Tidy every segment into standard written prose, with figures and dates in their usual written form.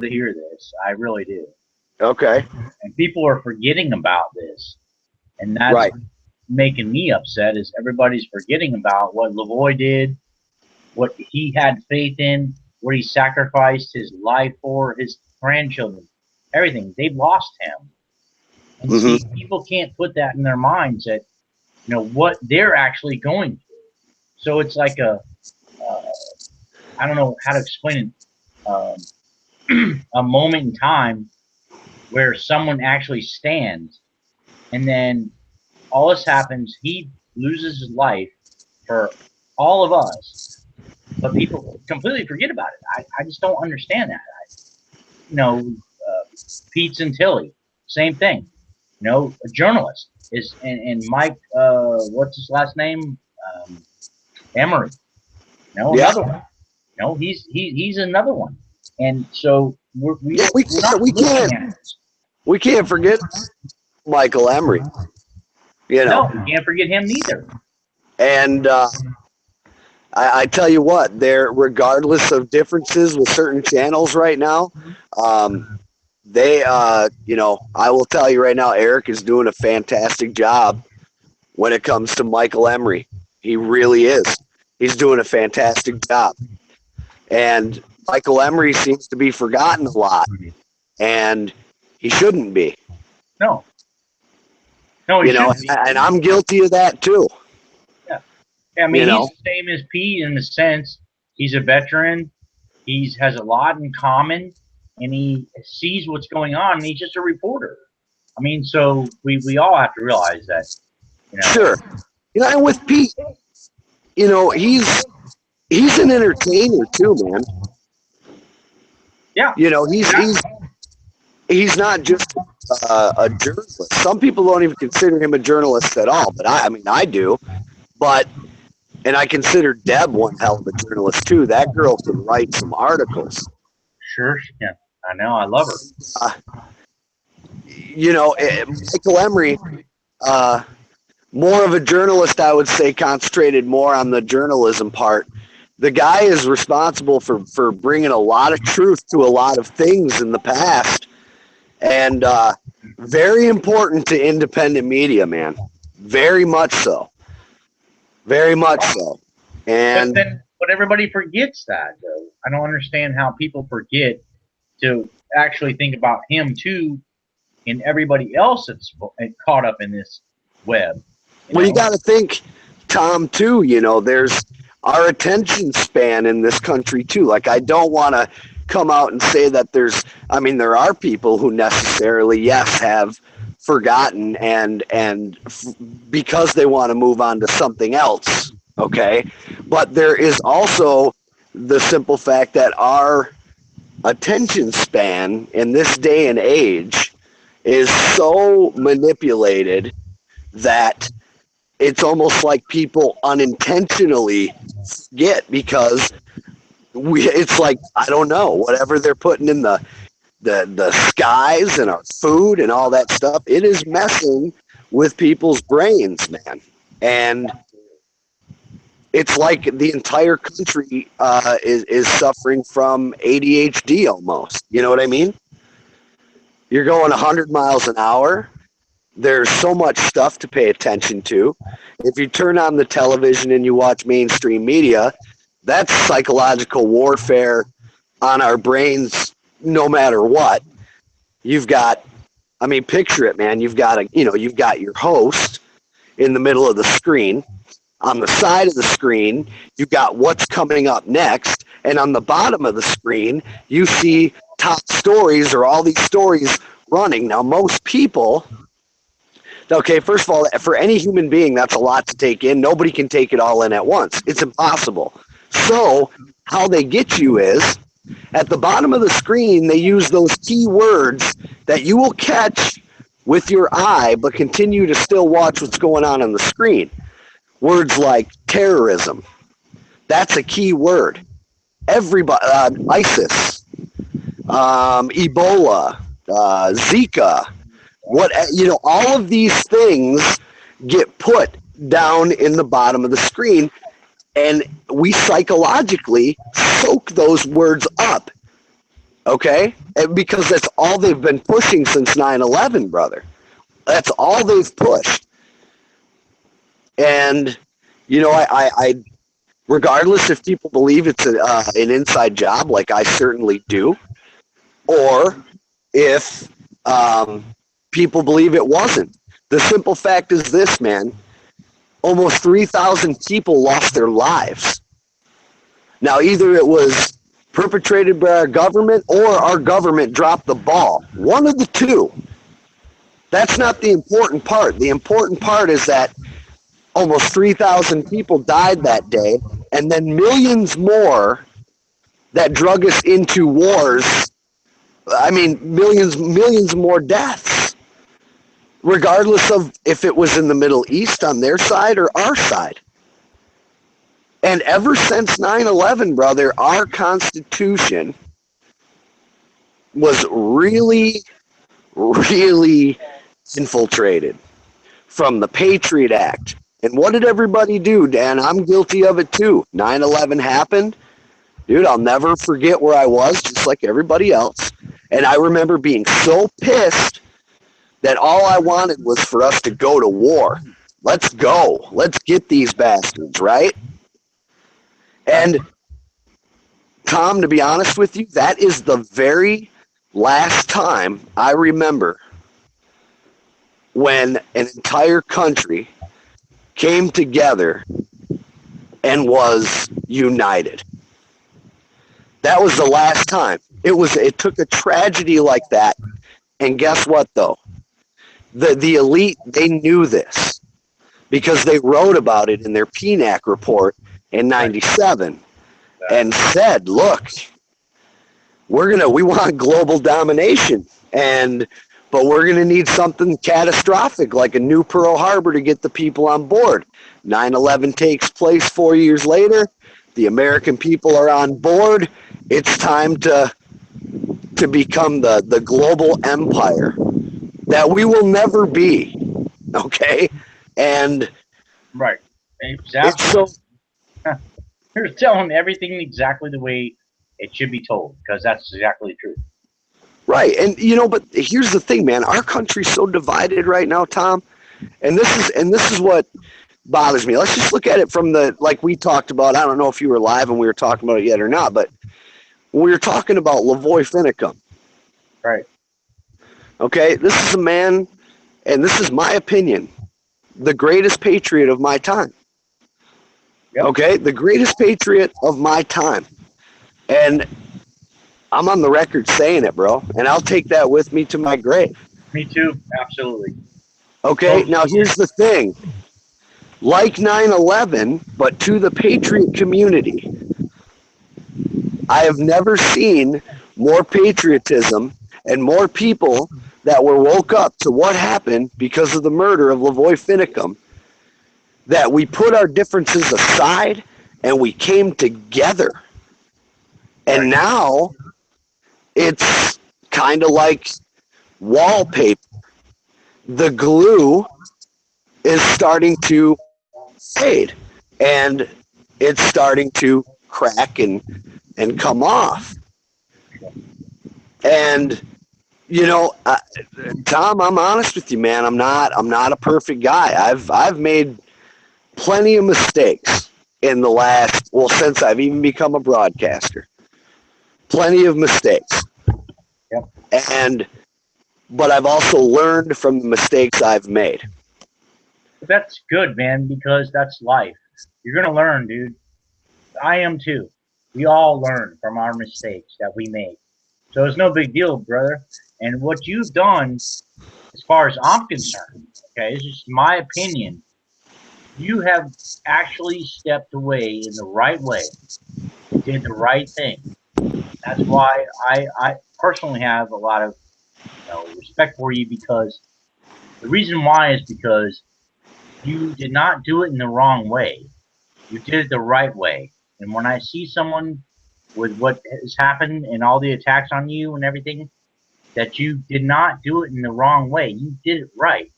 to hear this. I really do. Okay. And people are forgetting about this, and that's Right. making me upset. Is everybody's forgetting about what Lavoy did, what he had faith in, what he sacrificed his life for, his grandchildren, everything. They've lost him, and see, Mm-hmm. people can't put that in their minds that what they're actually going through. So it's like uh, I don't know how to explain it. A moment in time where someone actually stands, and then all this happens. He loses his life for all of us, but people completely forget about it. I just don't understand that. You know, Pete Santilli, same thing. A journalist is, and Mike, what's his last name? Emery. Yeah. Another one. He's another one. And so Yeah. we're not looking at it. We can't forget Michael Emery. You know, No, we can't forget him neither. and I tell you what, there, regardless of differences with certain channels right now, um, they, I will tell you right now, Eric is doing a fantastic job when it comes to Michael Emery. He really is. He's doing a fantastic job. And Michael Emery seems to be forgotten a lot, and he shouldn't be. No, no, he shouldn't be. And I'm guilty of that too. Yeah. I You mean, he's know, the same as Pete in the sense he's a veteran. He has a lot in common, and he sees what's going on. And he's just a reporter. I mean, so we all have to realize that. You know, sure. And with Pete, he's an entertainer too, man. yeah, He's exactly. he's not just a journalist. Some people don't even consider him a journalist at all, but I mean, I do. But and I consider Deb one hell of a journalist too. That girl can write some articles. Sure, she can. I know. I love her. Uh, Michael Emery, uh, more of a journalist, I would say, concentrated more on the journalism part. The guy is responsible for bringing a lot of truth to a lot of things in the past, and very important to independent media, man. Very much so. Very much so. And But everybody forgets that though. I don't understand how people forget to actually think about him too, and everybody else that's caught up in this web. You well, you know. got to think, Tom, too. There's our attention span in this country too. Like, I don't want to come out and say that I mean, there are people who necessarily, yes, have forgotten because they want to move on to something else. Okay, but there is also the simple fact that our attention span in this day and age is so manipulated that it's almost like people unintentionally get because it's like, I don't know, whatever they're putting in the skies and our food and all that stuff, it is messing with people's brains, man. And it's like the entire country is suffering from ADHD almost. You know what I mean? You're going 100 miles an hour. There's so much stuff to pay attention to. If you turn on the television and you watch mainstream media, that's psychological warfare on our brains no matter what. You've got, I mean, picture it, man. You've got your host in the middle of the screen. On the side of the screen, you've got what's coming up next. And on the bottom of the screen, you see top stories or all these stories running. Now, most people, okay, first of all, for any human being, that's a lot to take in. Nobody can take it all in at once. It's impossible. So, how they get you is at the bottom of the screen, they use those key words that you will catch with your eye, but continue to still watch what's going on the screen. Words like terrorism, that's a key word. Everybody, ISIS, Ebola, Zika, all of these things get put down in the bottom of the screen, and we psychologically soak those words up. Okay? And because that's all they've been pushing since 9/11, brother. That's all they've pushed. And, you know, I regardless if people believe it's an inside job, like I certainly do, or if people believe it wasn't. The simple fact is this, man. Almost 3,000 people lost their lives. Now, either it was perpetrated by our government or our government dropped the ball. One of the two. That's not the important part. The important part is that almost 3,000 people died that day, and then millions more that drug us into wars. I mean, millions more deaths, regardless of if it was in the Middle East on their side or our side. And ever since 9/11, brother, our Constitution was really, really infiltrated from the Patriot Act. And what did everybody do, Dan? I'm guilty of it too. 9/11 happened. Dude, I'll never forget where I was, just like everybody else. And I remember being so pissed that all I wanted was for us to go to war. Let's go. Let's get these bastards, right? And Tom, to be honest with you, that is the very last time I remember when an entire country came together and was united. That was the last time. It took a tragedy like that. And guess what though? The elite, they knew this because they wrote about it in their PNAC report in 97 and said, look, we want global domination, but we're going to need something catastrophic like a new Pearl Harbor to get the people on board. 9/11 takes place 4 years later. The American people are on board. It's time to become the global empire that we will never be. Okay? And right, exactly. It's so You're telling everything exactly the way it should be told, because that's exactly the truth. right. And but here's the thing, man. Our country's so divided right now, Tom. And this is what bothers me. Let's just look at it from like we talked about. I don't know if you were live and we were talking about it yet or not, but we were talking about Lavoy Finicum. Right. Okay, this is a man, and this is my opinion, the greatest patriot of my time. Yep. Okay, the greatest patriot of my time. And I'm on the record saying it, bro. And I'll take that with me to my grave. Me too, absolutely. Okay, now here's the thing. Like 9/11, but to the patriot community, I have never seen more patriotism and more people that were woke up to what happened because of the murder of Lavoy Finicum, that we put our differences aside and we came together. And now it's kind of like wallpaper. The glue is starting to fade and it's starting to crack and come off. And Tom, I'm honest with you, man. I'm not a perfect guy. I've made plenty of mistakes in the last, since I've even become a broadcaster. Plenty of mistakes. Yep. But I've also learned from the mistakes I've made. That's good, man, because that's life. You're going to learn, dude. I am too. We all learn from our mistakes that we made. So it's no big deal, brother. And what you've done, as far as I'm concerned, okay, this is my opinion, you have actually stepped away in the right way. You did the right thing. That's why I personally have a lot of respect for you, because the reason why is because you did not do it in the wrong way. You did it the right way. And when I see someone with what has happened and all the attacks on you and everything, that you did not do it in the wrong way. You did it right.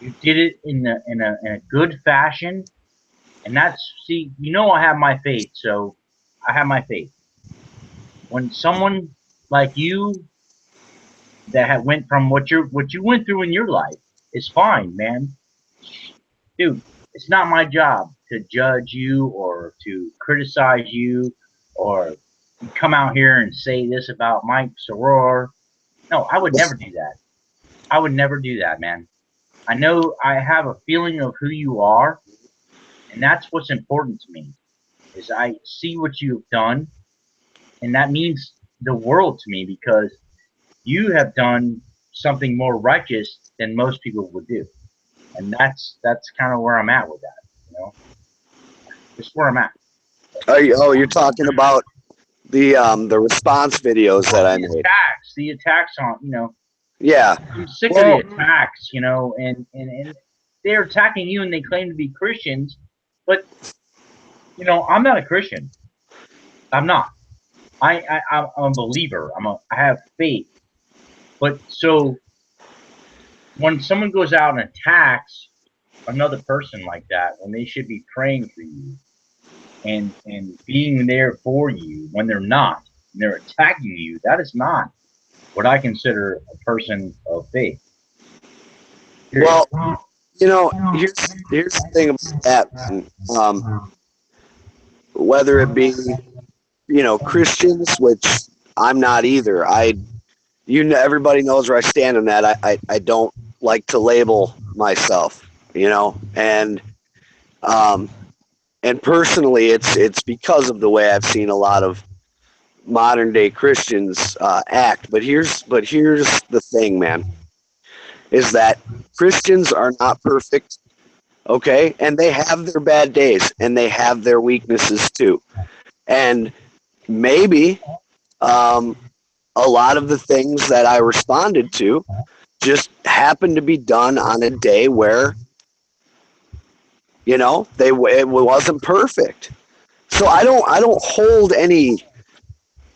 You did it in a good fashion. And that's, I have my faith, so I have my faith. When someone like you that have went from what you went through in your life is fine, man. Dude, it's not my job to judge you or to criticize you or come out here and say this about Mike Soror. No, I would never do that. I would never do that, man. I know I have a feeling of who you are, and that's what's important to me. Is I see what you've done, and that means the world to me because you have done something more righteous than most people would do, and that's kind of where I'm at with that. You know, just where I'm at. You're talking about the response videos that I made. The attacks on, you know, Yeah. I'm sick of Well, the attacks, you know, and they're attacking you and they claim to be Christians, but you know, I'm not a Christian. I'm not. I'm a believer. I have faith. But so when someone goes out and attacks another person like that, when they should be praying for you and being there for you when they're not, and they're attacking you, that is not what I consider a person of faith. Period. well, here's the thing about that, man. Whether it be Christians, which I'm not either. Everybody knows where I stand on that. I don't like to label myself, and um, and personally, it's because of the way I've seen a lot of modern day Christians act. But here's the thing, man, is that Christians are not perfect, okay, and they have their bad days and they have their weaknesses too, and maybe um, a lot of the things that I responded to just happened to be done on a day where it wasn't perfect. So I don't hold any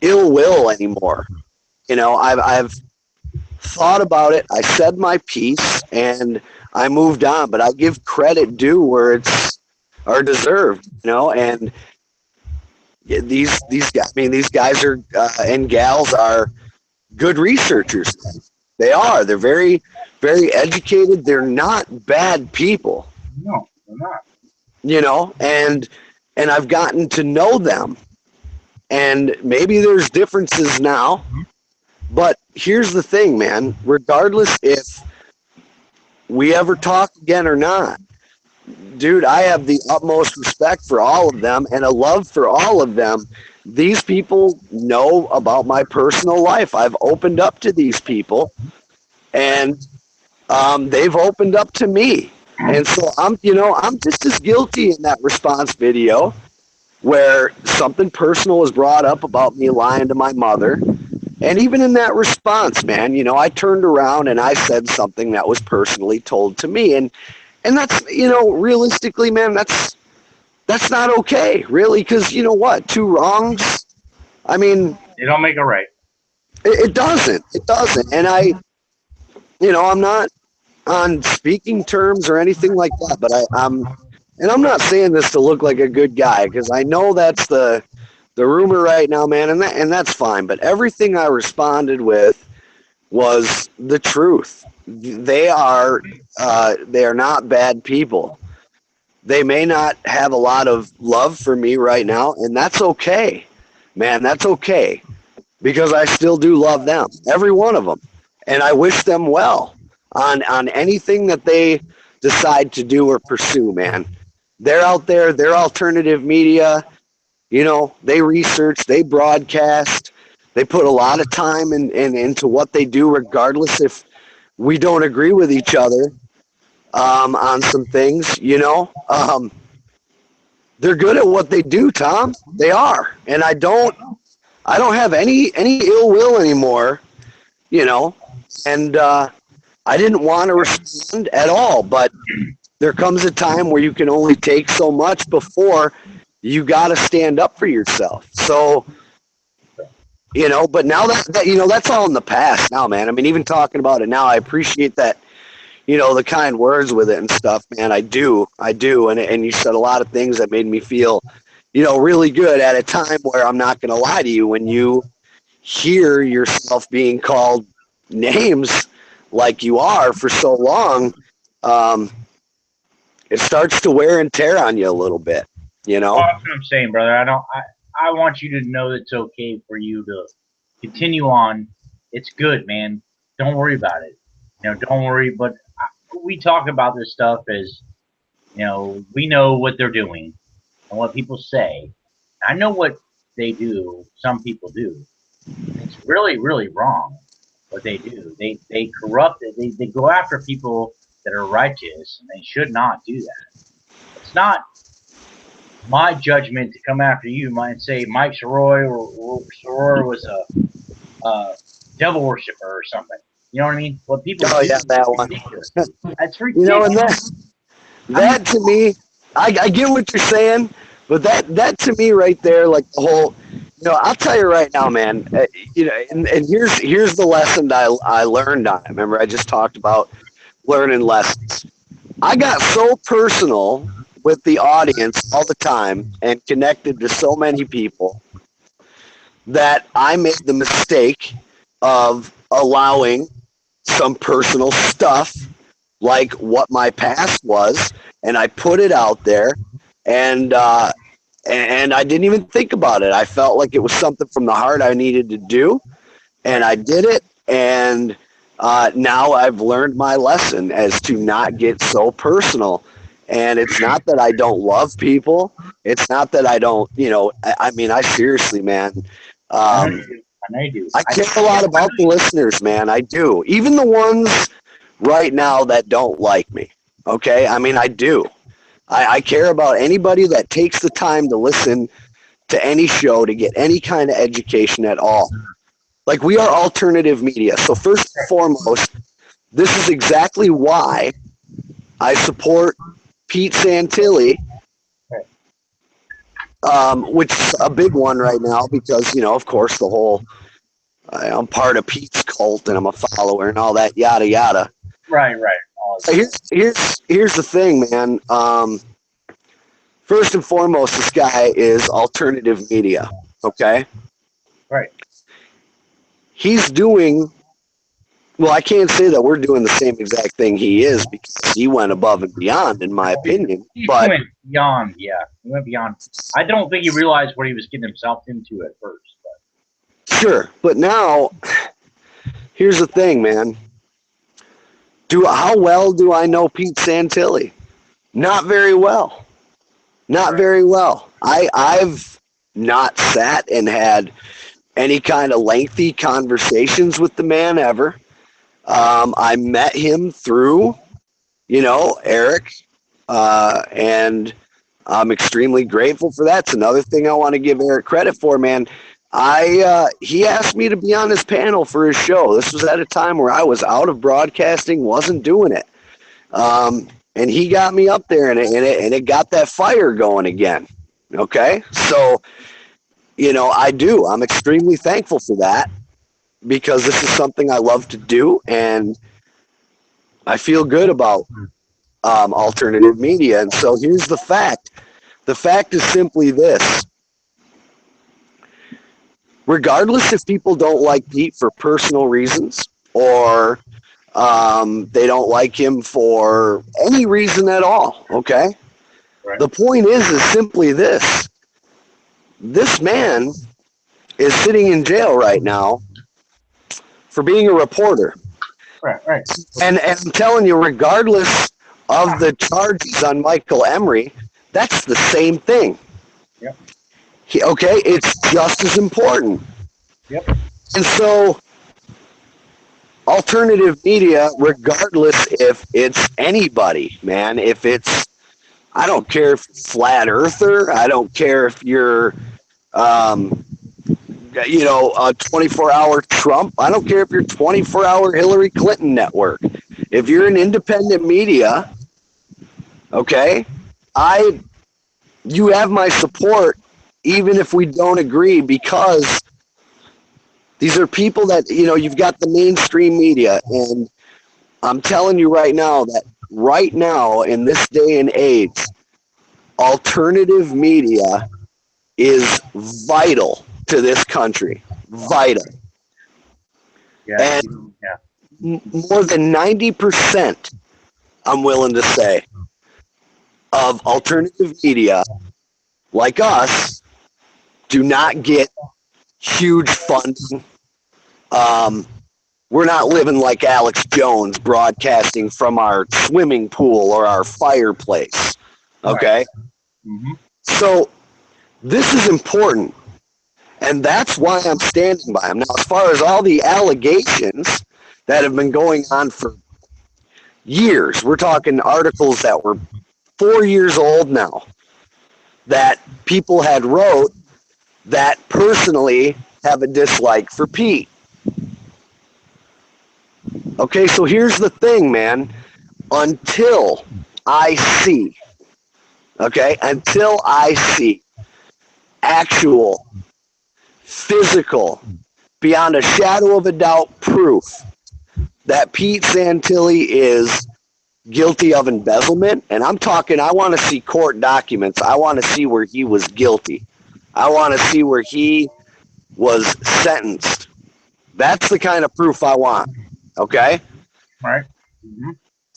ill will anymore. I've thought about it. I said my piece and I moved on. But I give credit due where it's are deserved. And these guys. I mean, these guys are and gals are good researchers. They are. They're very, very educated. They're not bad people. No, they're not. And I've gotten to know them. And maybe there's differences now, but here's the thing, man. Regardless if we ever talk again or not, dude, I have the utmost respect for all of them and a love for all of them. These people know about my personal life. I've opened up to these people, and they've opened up to me. And so I'm just as guilty in that response video where something personal was brought up about me lying to my mother. And even in that response, man, I turned around and I said something that was personally told to me. And that's, realistically, man, that's not okay, really, because you know what? Two wrongs, I mean, They don't make it right. it doesn't. It doesn't. And I'm not on speaking terms or anything like that, but and I'm not saying this to look like a good guy because I know that's the rumor right now, man, and that's fine. But everything I responded with was the truth. They are not bad people. They may not have a lot of love for me right now, and that's okay, man. That's okay because I still do love them, every one of them, and I wish them well on anything that they decide to do or pursue, man. They're out there, they're alternative media, they research, they broadcast, they put a lot of time into what they do, regardless if we don't agree with each other on some things, they're good at what they do, Tom. They are. And I don't have any ill will anymore, and I didn't want to respond at all, but there comes a time where you can only take so much before you got to stand up for yourself. So, but now that that's all in the past now, man. I mean, even talking about it now, I appreciate that, the kind words with it and stuff, man. I do. And you said a lot of things that made me feel, really good at a time where I'm not going to lie to you when you hear yourself being called names like you are for so long, it starts to wear and tear on you a little bit, you Oh, know? that's what I'm saying, brother. I want you to know that it's okay for you to continue on. It's good, man. Don't worry about it. Don't worry. But we talk about this stuff as, we know what they're doing and what people say. I know what they do. Some people do. It's really, really wrong what they do. They corrupt. They go after people that are righteous, and they should not do that. It's not my judgment to come after you. Might say Mike Soror was a devil worshiper or something. You know what I mean? What people Oh do yeah, is that one. ridiculous. That's You know, and ridiculous. that to me, I get what you're saying, but that to me right there, like the whole, I'll tell you right now, man. And here's the lesson that I learned on it. Remember, I just talked about learning lessons. I got so personal with the audience all the time and connected to so many people that I made the mistake of allowing some personal stuff like what my past was, and I put it out there, and I didn't even think about it. I felt like it was something from the heart I needed to do, and Right. I did it. And now I've learned my lesson as to not get so personal. And it's not that I don't love people. It's not that I don't, I mean, I seriously, man, I know um, you do. I know you do. I care a Yeah, lot I know about the you listeners, man. I do. Even the ones right now that don't like me. Okay. I mean, I do. I care about anybody that takes the time to listen to any show to get any kind of education at all. Like, we are alternative media. So, first and foremost, this is exactly why I support Pete Santilli, do. Right. which is a big one right now because, of course, the whole I'm part of Pete's cult and I'm a follower and all that, yada, yada. Right. Right. All So here's the thing, man. First and foremost, this guy is alternative media. Okay, right. he's doing well. I can't say that we're doing the same exact thing he is because he went above and beyond, in my opinion. He But went beyond. Yeah, he went beyond. I don't think he realized what he was getting himself into at first. sure, but now here's the thing, man. How well do I know Pete Santilli? Not very well. Not Right. very well. I've not sat and had any kind of lengthy conversations with the man ever. I met him through, Eric, and I'm extremely grateful for that. It's another thing I want to give Eric credit for, man. He asked me to be on his panel for his show. This was at a time where I was out of broadcasting, wasn't doing it, and he got me up there, and it got that fire going again. Okay, so I do. I'm extremely thankful for that because this is something I love to do, and I feel good about alternative media. And so here's the fact. The fact is simply this. Regardless if people don't like Pete for personal reasons or they don't like him for any reason at all, okay? Right. The point is simply this. This man is sitting in jail right now for being a reporter. Right. Right. And I'm telling you, regardless of the charges on Michael Emery, that's the same thing. Yep. Okay, it's just as important. Yep. And so, alternative media, regardless if it's anybody, man, if it's, I don't care if you're flat earther, I don't care if you're, a 24-hour Trump, I don't care if you're 24-hour Hillary Clinton network. If you're an independent media, okay, you have my support even if we don't agree because these are people that, you've got the mainstream media. And I'm telling you right now that right now in this day and age, alternative media is vital to this country. vital. Yeah. And more than 90%, I'm willing to say, of alternative media like us do not get huge funding. We're not living like Alex Jones broadcasting from our swimming pool or our fireplace. Okay? Mm-hmm. So this is important. And that's why I'm standing by him. Now, as far as all the allegations that have been going on for years, we're talking articles that were 4 years old now that people had wrote that personally have a dislike for Pete. Okay, so here's the thing, man. Until I see actual, physical, beyond a shadow of a doubt proof that Pete Santilli is guilty of embezzlement, and I'm talking, I want to see court documents. I want to see where he was guilty. I want to see where he was sentenced. That's the kind of proof I want, okay? Right. Mm-hmm.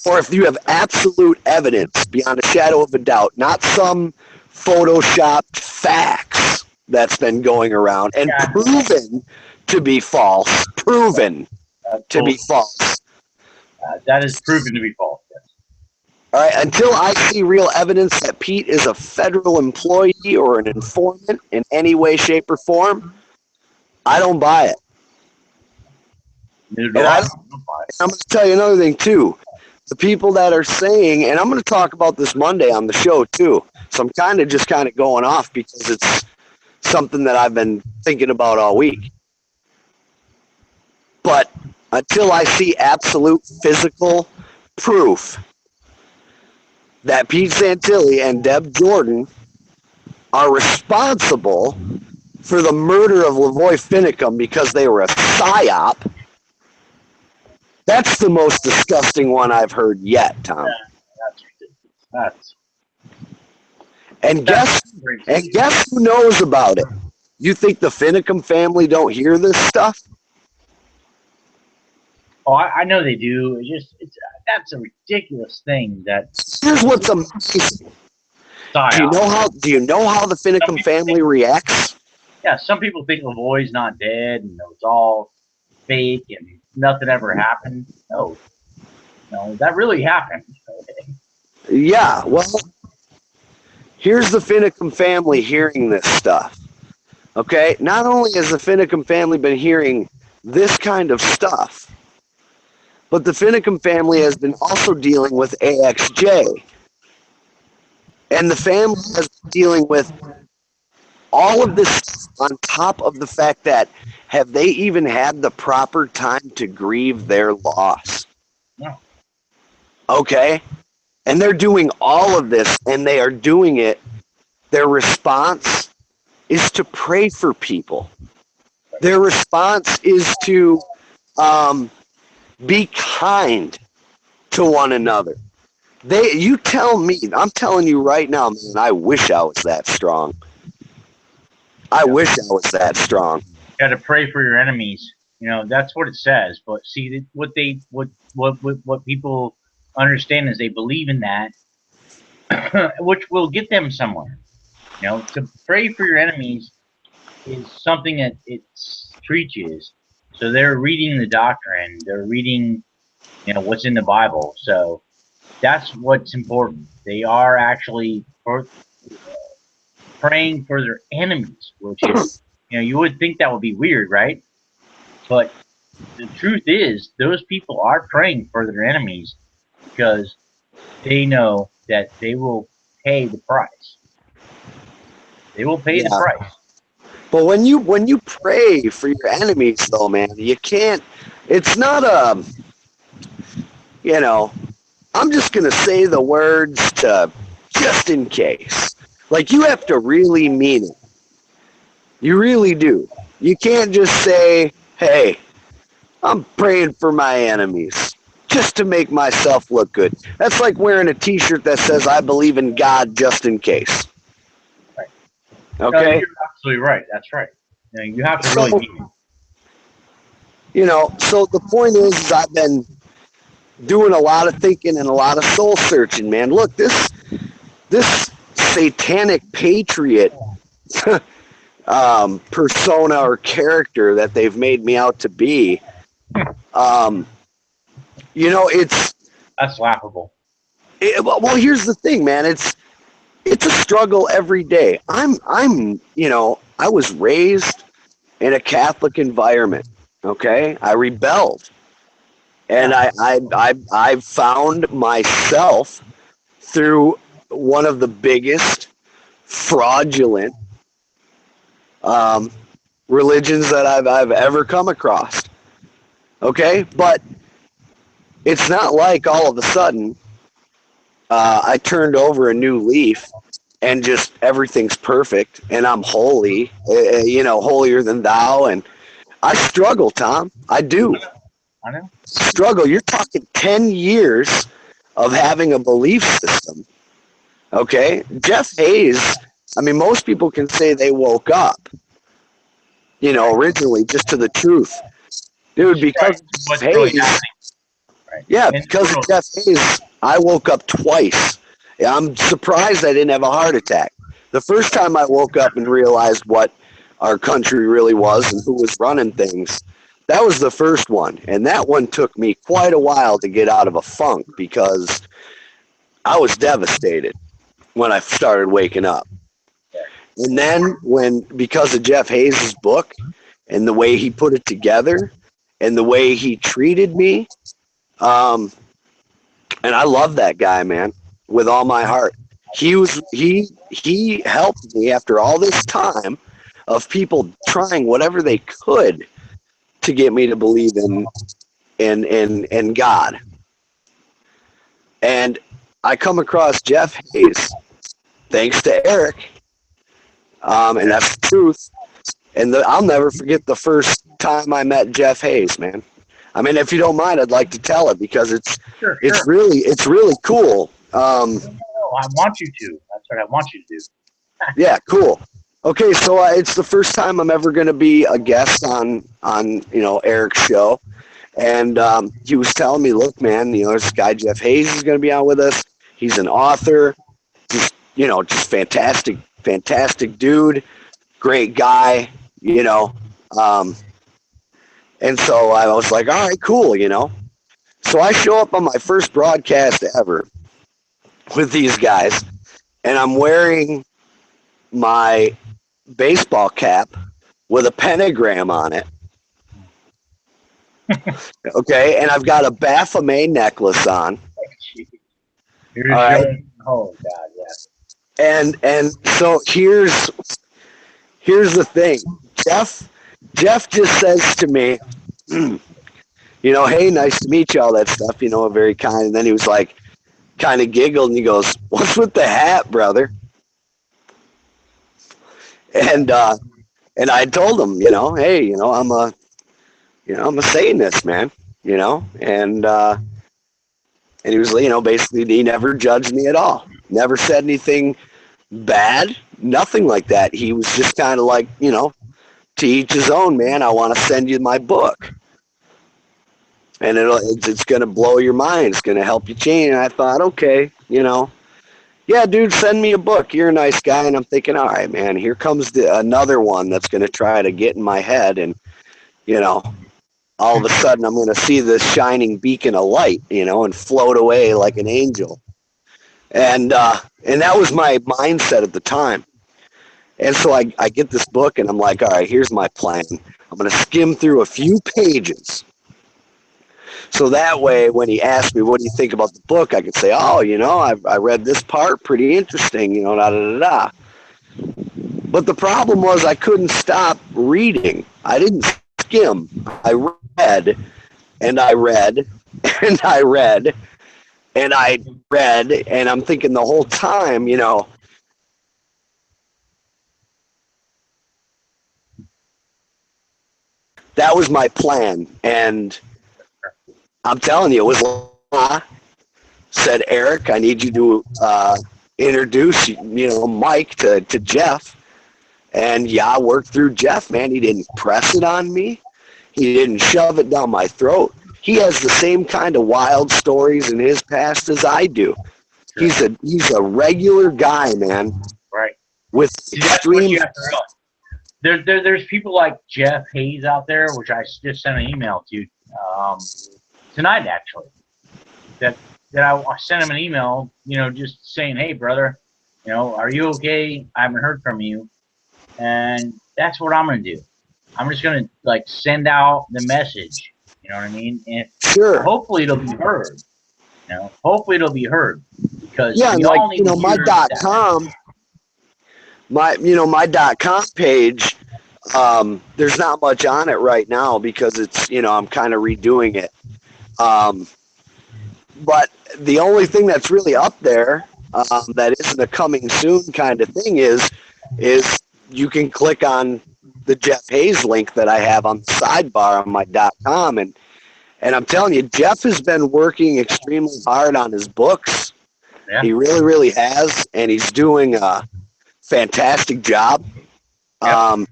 Or if you have absolute evidence beyond a shadow of a doubt, not some photoshopped facts that's been going around and proven to be false. That is proven to be false. Yes. All right, until I see real evidence that Pete is a federal employee or an informant in any way, shape, or form, I don't buy it. Neither do I. Don't buy it. I'm going to tell you another thing, too. The people that are saying, and I'm going to talk about this Monday on the show, too. So I'm kind of going off because it's something that I've been thinking about all week. But until I see absolute physical proof that Pete Santilli and Deb Jordan are responsible for the murder of Lavoy Finicum because they were a psyop, that's the most disgusting one I've heard yet, Tom. That's ridiculous. And guess who knows about it? You think the Finicum family don't hear this stuff? Oh, I know they do. That's a ridiculous thing. Here's what's amazing. Do you know how the Finicum family reacts? Yeah, some people think Lavoy's not dead and it's all fake and nothing ever happened. No, that really happened. Yeah, well, here's the Finicum family hearing this stuff. Okay, not only has the Finicum family been hearing this kind of stuff, but the Finicum family has been also dealing with AXJ. And the family has been dealing with all of this on top of the fact that have they even had the proper time to grieve their loss? No. Okay? And they're doing all of this, and they are doing it. Their response is to pray for people. Their response is to be kind to one another. You tell me, I'm telling you right now, man, I wish I was that strong. I wish I was that strong. You got to pray for your enemies. That's what it says. But see, what people understand is they believe in that, which will get them somewhere. To pray for your enemies is something that it preaches. So they're reading the doctrine. They're reading, what's in the Bible. So that's what's important. They are actually praying for their enemies, which is, you would think that would be weird, right? But the truth is, those people are praying for their enemies because they know that they will pay the price. They will pay the price. But when you pray for your enemies, though, man, you can't. It's not I'm just gonna say the words to just in case. Like, you have to really mean it. You really do. You can't just say, "Hey, I'm praying for my enemies," just to make myself look good. That's like wearing a T-shirt that says, "I believe in God just in case." Right. Okay. No, you're absolutely right. That's right. You have to really mean it. So the point is I've been doing a lot of thinking and a lot of soul searching, man. Look, this satanic patriot persona or character that they've made me out to be, it's That's laughable. well, here's the thing, man. It's a struggle every day. I was raised in a Catholic environment. Okay, I rebelled, and I found myself through one of the biggest fraudulent religions that I've ever come across. Okay, but it's not like all of a sudden I turned over a new leaf and just everything's perfect and I'm holy, holier than thou. And I struggle, Tom. I do. I know. Struggle. You're talking 10 years of having a belief system. Okay? Jeff Hayes, I mean, most people can say they woke up, originally just to the truth. Dude, because What's Hayes, really happening. Right. yeah, And because of Jeff Hayes, I woke up twice. I'm surprised I didn't have a heart attack. The first time I woke up and realized what our country really was and who was running things, that was the first one. And that one took me quite a while to get out of a funk because I was devastated when I started waking up. And then because of Jeff Hayes' book and the way he put it together and the way he treated me, and I love that guy, man, with all my heart. He helped me after all this time of people trying whatever they could to get me to believe in God. And I come across Jeff Hayes, thanks to Eric, and that's the truth. And I'll never forget the first time I met Jeff Hayes, man. I mean, if you don't mind, I'd like to tell it because it's really cool. I want you to. That's what I want you to do. Yeah, cool. Okay, so it's the first time I'm ever going to be a guest on Eric's show, and he was telling me, look, man, this guy Jeff Hayes is going to be on with us. He's an author, just fantastic dude, great guy, and so I was like, all right, cool, So I show up on my first broadcast ever with these guys, and I'm wearing my baseball cap with a pentagram on it. Okay, and I've got a Baphomet necklace on. All right. Oh God, yeah. And so here's the thing. Jeff just says to me, hey, nice to meet you, all that stuff, very kind. And then he was like, kind of giggled and he goes, what's with the hat, brother? And I told him, hey, I'm a Satanist, man, and he was, basically he never judged me at all, never said anything bad, nothing like that. He was just kind of like, to each his own, man. I want to send you my book, and it's going to blow your mind. It's going to help you change. And I thought, okay, yeah, dude, send me a book. You're a nice guy. And I'm thinking, all right, man, here comes another one that's going to try to get in my head. And, all of a sudden I'm going to see this shining beacon of light, and float away like an angel. And that was my mindset at the time. And so I get this book and I'm like, all right, here's my plan. I'm going to skim through a few pages. So that way, when he asked me, what do you think about the book? I could say, oh, I read this part, pretty interesting, da-da-da-da. But the problem was I couldn't stop reading. I didn't skim. I read, and I read, and I read, and I read, and I'm thinking the whole time, that was my plan. And I'm telling you, it was said, Eric, I need you to introduce, Mike to Jeff. And yeah, I worked through Jeff, man. He didn't press it on me. He didn't shove it down my throat. He has the same kind of wild stories in his past as I do. He's a regular guy, man. Right. With See, that's what extreme. you have to realize. There's people like Jeff Hayes out there, which I just sent an email to tonight, actually. That I sent him an email, just saying, hey, brother, are you okay? I haven't heard from you. And that's what I'm going to do. I'm just going to, send out the message. You know what I mean? And Sure. hopefully it'll be heard. Hopefully it'll be heard. Because yeah, and my .com, my .com page, there's not much on it right now because it's, I'm kind of redoing it. But the only thing that's really up there that isn't a coming soon kind of thing is you can click on the Jeff Hayes link that I have on the sidebar on my .com, and I'm telling you, Jeff has been working extremely hard on his books. Yeah. He really, really has, and he's doing a fantastic job. Yeah.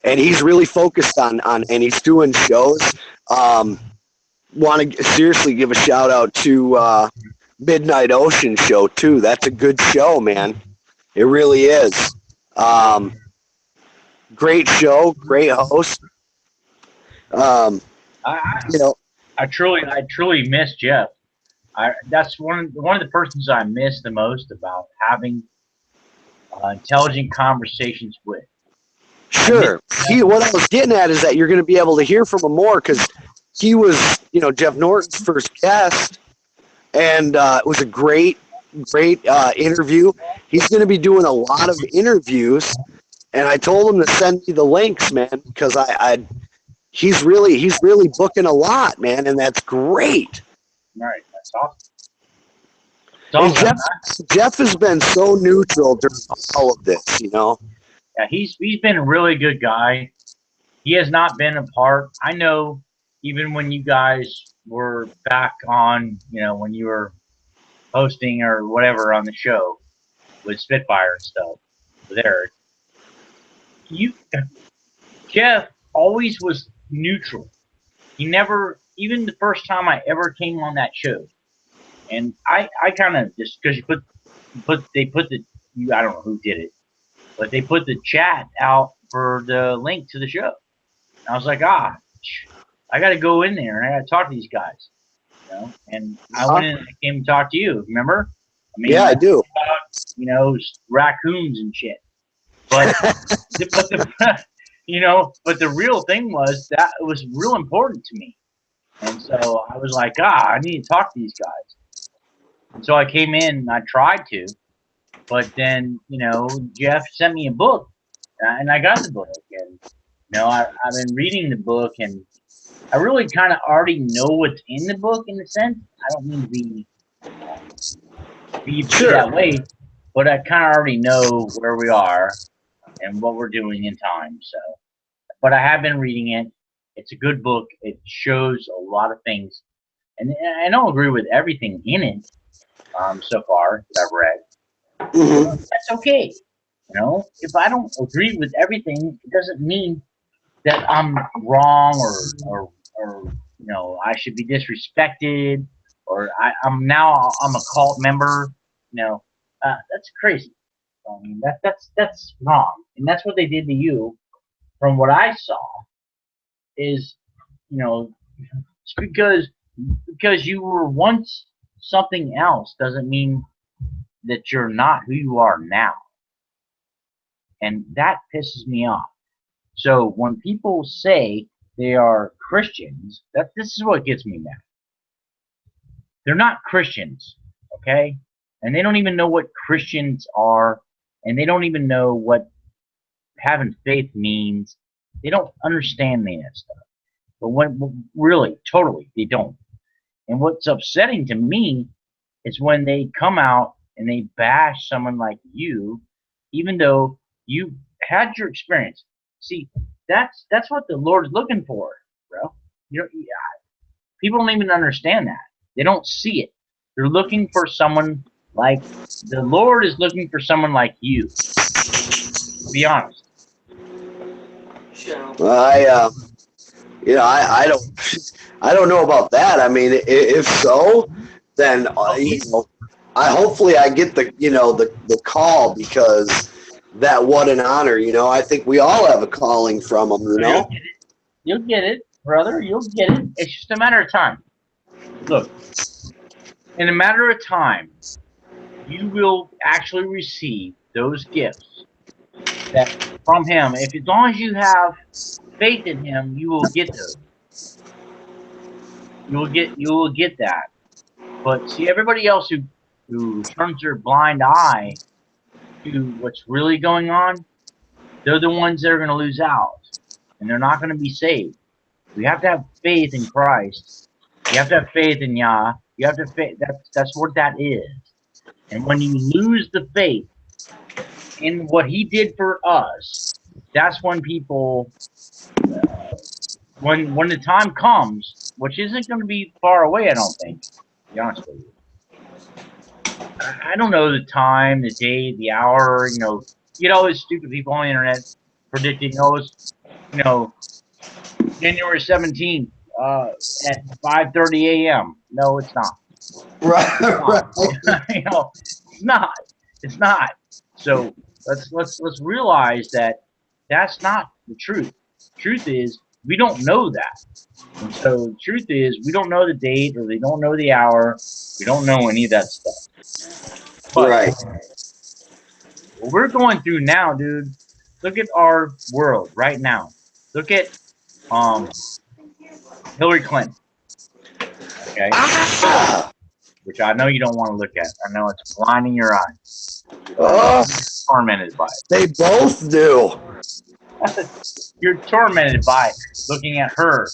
And he's really focused on and he's doing shows. Want to seriously give a shout out to Midnight Ocean Show too. That's a good show, man. It really is. Great show, great host. I truly miss Jeff. That's one of the persons I miss the most about having intelligent conversations with. Sure. What I was getting at is that you're going to be able to hear from him more because he was, Jeff Norton's first guest, and it was a great interview. He's going to be doing a lot of interviews, and I told him to send me the links, man, because he's really booking a lot, man, and that's great. Right, that's awesome. And Jeff has been so neutral during all of this, Yeah, he's been a really good guy. He has not been a part. I know, even when you guys were back on, when you were hosting or whatever on the show with Spitfire and stuff with Eric, Jeff always was neutral. He never, even the first time I ever came on that show, and I kind of just because they put the I don't know who did it, but they put the chat out for the link to the show. And I was like, I got to go in there and I got to talk to these guys, And I went in and I came and talked to you. Remember? I mean, yeah, I do. Raccoons and shit. But but the real thing was that it was real important to me. And so I was like, I need to talk to these guys. And so I came in and I tried to, but then, Jeff sent me a book and I got the book. And, I've been reading the book and I really kind of already know what's in the book in a sense. I don't mean to be that way, but I kind of already know where we are and what we're doing in time. So, but I have been reading it. It's a good book. It shows a lot of things, and I don't agree with everything in it so far that I've read. Mm-hmm. That's okay. If I don't agree with everything, it doesn't mean that I'm wrong or I should be disrespected or I'm a cult member. That's crazy. I mean, that's wrong, and that's what they did to you. From what I saw, is it's because you were once something else doesn't mean that you're not who you are now, and that pisses me off. So when people say they are Christians, this is what gets me mad. They're not Christians, okay? And they don't even know what Christians are, and they don't even know what having faith means. They don't understand any of that stuff. But really, totally, they don't. And what's upsetting to me is when they come out and they bash someone like you, even though you had your experience. See, that's what the Lord's looking for, bro. People don't even understand that. They don't see it. They're looking for someone like the Lord is looking for someone like you. To be honest. Well, You know, I don't know about that. I mean, if so, then you know, hopefully I get the the call, because that, what an honor. You know, I think we all have a calling from them. You know. You'll get it, brother. You'll get it. It's just a matter of time. Look, in a matter of time, you will actually receive those gifts that from him. If as long as you have faith in him, you will get those. You will get that. But see, everybody else who turns their blind eye to what's really going on, they're the ones that are going to lose out, and they're not going to be saved. We have to have faith in Christ. You have to have faith in Yah. You have to faith. That's what that is. And when you lose the faith in what He did for us, that's when people, when the time comes, which isn't going to be far away, I don't think. To be honest with you, I don't know the time, the day, the hour. You get all these stupid people on the internet predicting, oh, it's January 17th at 5:30 a.m. No, it's not. Right. Right. It's not. It's not. So let's realize that that's not the truth. Truth is we don't know that, and so the truth is we don't know the date or they don't know the hour. We don't know any of that stuff. But Right. what we're going through now, dude. Look at our world right now. Look at Hillary Clinton. Okay. Ah! Which I know you don't want to look at. I know it's blinding your eyes. Oh, Tormented by it. they both do. You're tormented by looking at her.